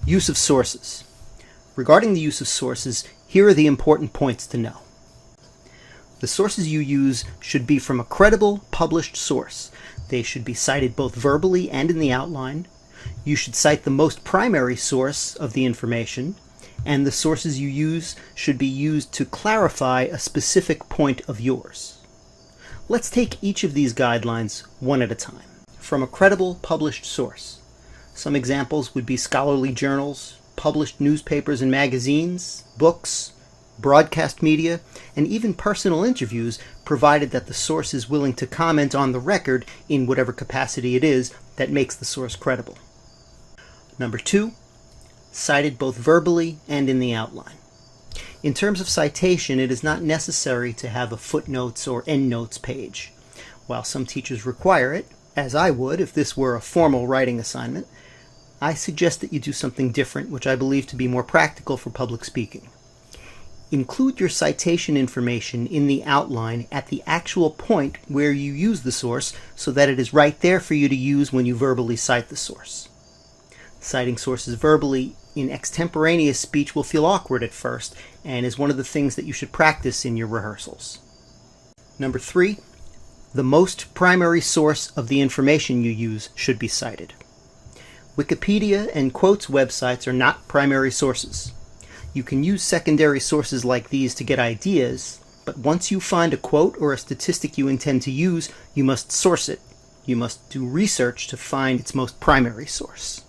Use of sources. Regarding the use of sources, here are the important points to know. The sources you use should be from a credible, published source. They should be cited both verbally and in the outline. You should cite the most primary source of the information, and the sources you use should be used to clarify a specific point of yours. Let's take each of these guidelines one at a time. From a credible, published source. Some examples would be scholarly journals, published newspapers and magazines, books, broadcast media, and even personal interviews, provided that the source is willing to comment on the record in whatever capacity it is that makes the source credible. Number 2, cited both verbally and in the outline. In terms of citation, it is not necessary to have a footnotes or endnotes page. While some teachers require it, as I would if this were a formal writing assignment, I suggest that you do something different, which I believe to be more practical for public speaking. Include your citation information in the outline at the actual point where you use the source so that it is right there for you to use when you verbally cite the source. Citing sources verbally in extemporaneous speech will feel awkward at first and is one of the things that you should practice in your rehearsals. Number 3, the most primary source of the information you use should be cited. Wikipedia and quotes websites are not primary sources. You can use secondary sources like these to get ideas, but once you find a quote or a statistic you intend to use, you must source it. You must do research to find its most primary source.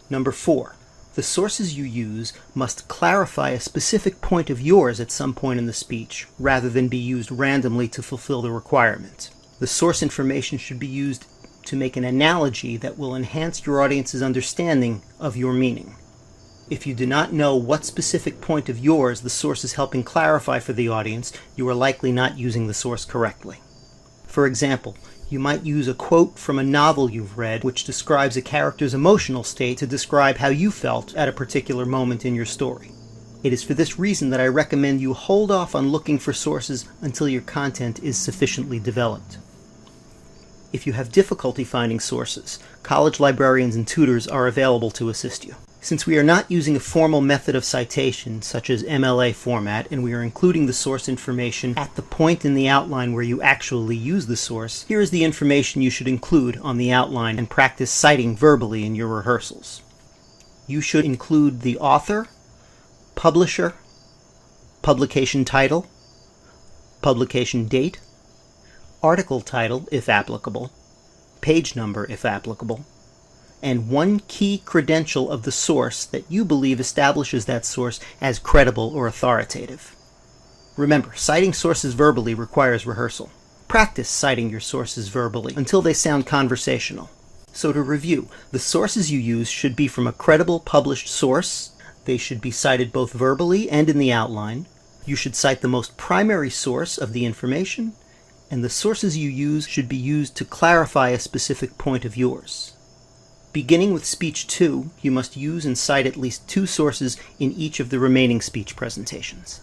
Number 4, the sources you use must clarify a specific point of yours at some point in the speech, rather than be used randomly to fulfill the requirement. The source information should be used to make an analogy that will enhance your audience's understanding of your meaning. If you do not know what specific point of yours the source is helping clarify for the audience, you are likely not using the source correctly. For example, you might use a quote from a novel you've read which describes a character's emotional state to describe how you felt at a particular moment in your story. It is for this reason that I recommend you hold off on looking for sources until your content is sufficiently developed. If you have difficulty finding sources, college librarians and tutors are available to assist you. Since we are not using a formal method of citation, such as MLA format, and we are including the source information at the point in the outline where you actually use the source, here is the information you should include on the outline and practice citing verbally in your rehearsals. You should include the author, publisher, publication title, publication date, article title if applicable, page number if applicable, and one key credential of the source that you believe establishes that source as credible or authoritative. Remember, citing sources verbally requires rehearsal. Practice citing your sources verbally until they sound conversational. So to review, the sources you use should be from a credible published source. They should be cited both verbally and in the outline. You should cite the most primary source of the information, and the sources you use should be used to clarify a specific point of yours. Beginning with speech 2, you must use and cite at least 2 sources in each of the remaining speech presentations.